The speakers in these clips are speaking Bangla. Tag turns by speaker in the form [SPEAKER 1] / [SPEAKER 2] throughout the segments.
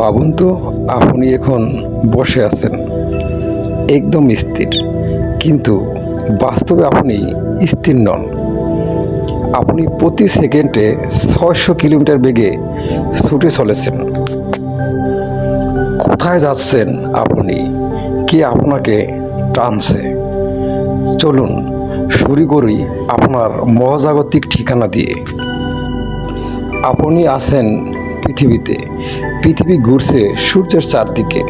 [SPEAKER 1] ভাবুন তো, আপনি এখন বসে আছেন একদম স্থির, কিন্তু বাস্তবে আপনি স্থির নন। আপনি প্রতি সেকেন্ডে 600 কিলোমিটার বেগে ছুটে চলেছেন। কোথায় যাচ্ছেন আপনি? কে আপনাকে টানছে? চলুন শুরু করি আপনার মহাজাগতিক ঠিকানা দিয়ে। আপনি আছেন পৃথিবীতে। পৃথিবী ঘুরছে সূর্যের চারদিকে।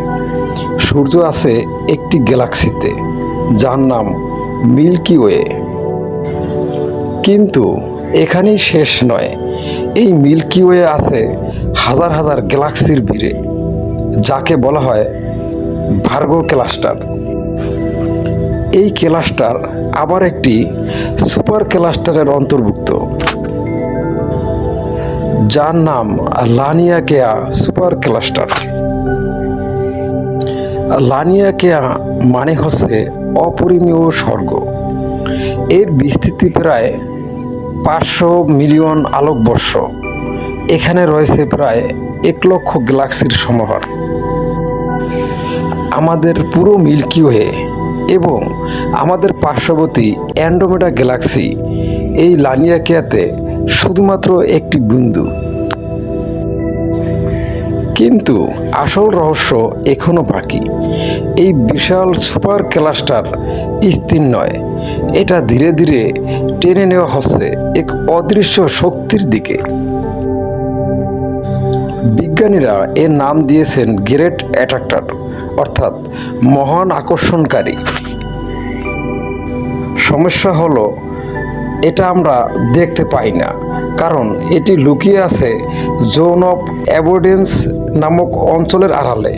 [SPEAKER 1] সূর্য আছে একটি গ্যালাক্সিতে, যার নাম মিল্কি ওয়ে। কিন্তু এখানেই শেষ নয়। এই মিল্কি ওয়ে আছে হাজার হাজার গ্যালাক্সির ভিড়ে, যাকে বলা হয় ভার্গো ক্লাস্টার। এই ক্লাস্টার আবার একটি সুপার ক্লাস্টারের অন্তর্ভুক্ত, যার নাম লানিয়াকেয়া সুপার ক্লাস্টার। লানিয়াকেয়া মানে হচ্ছে অপরিমেয় স্বর্গ। এর বিস্তৃতি প্রায় 500 মিলিয়ন আলোকবর্ষ। এখানে রয়েছে প্রায় 1 লক্ষ গ্যালাক্সির সমাহার। আমাদের পুরো মিল্কি ওয়ে এবং আমাদের পার্শ্ববর্তী অ্যান্ড্রোমেডা গ্যালাক্সি এই লানিয়াকেয়াতে শুধুমাত্র একটি বিন্দু। কিন্তু আসল রহস্য এখনো বাকি। এই বিশাল সুপার ক্লাস্টার স্থির নয়, এটা ধীরে ধীরে টেনে নেওয়া হচ্ছে এক অদৃশ্য শক্তির দিকে। বিজ্ঞানীরা এর নাম দিয়েছেন গ্রেট অ্যাট্রাক্টর, অর্থাৎ মহান আকর্ষণকারী। সমস্যা হলো, এটা আমরা দেখতে পাই না, কারণ এটি লুকিয়ে আছে জোন অফ অ্যাভয়েডেন্স নামক অঞ্চলের আড়ালে,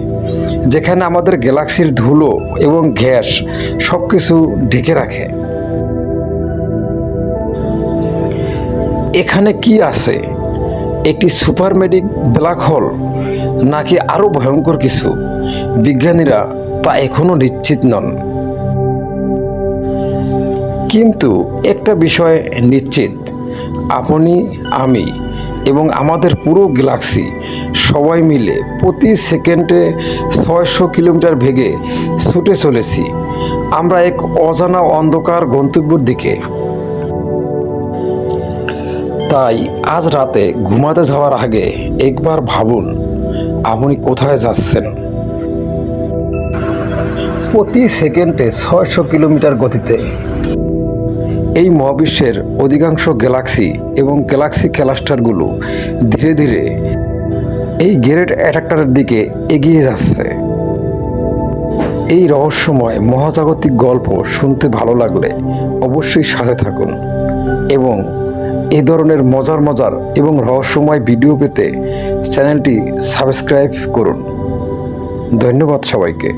[SPEAKER 1] যেখানে আমাদের গ্যালাক্সির ধুলো এবং গ্যাস সব কিছু ঢেকে রাখে। এখানে কি আছে? একটি সুপারমেটিক ব্ল্যাক হোল, নাকি আরও ভয়ঙ্কর কিছু? বিজ্ঞানীরা তা এখনও নিশ্চিত নন। কিন্তু একটা বিষয় নিশ্চিত, আপনি, আমি এবং আমাদের পুরো গ্যালাক্সি সবাই মিলে প্রতি সেকেন্ডে 600 কিলোমিটার বেগে ছুটে চলেছি আমরা এক অজানা অন্ধকার গন্তব্যের দিকে। তাই আজ রাতে ঘুমাতে যাওয়ার আগে একবার ভাবুন, আপনি কোথায় যাচ্ছেন। প্রতি সেকেন্ডে 600 কিলোমিটার গতিতে এই মহাবিশ্বের অধিকাংশ গ্যালাক্সি এবং গ্যালাক্সি ক্লাস্টারগুলো ধীরে ধীরে এই গ্রেট অ্যাট্রাক্টরের দিকে এগিয়ে যাচ্ছে। এই রহস্যময় মহাজাগতিক গল্প শুনতে ভালো লাগলে অবশ্যই সাথে থাকুন এবং এ ধরনের মজার মজার এবং রহস্যময় ভিডিও পেতে চ্যানেলটি সাবস্ক্রাইব করুন। ধন্যবাদ সবাইকে।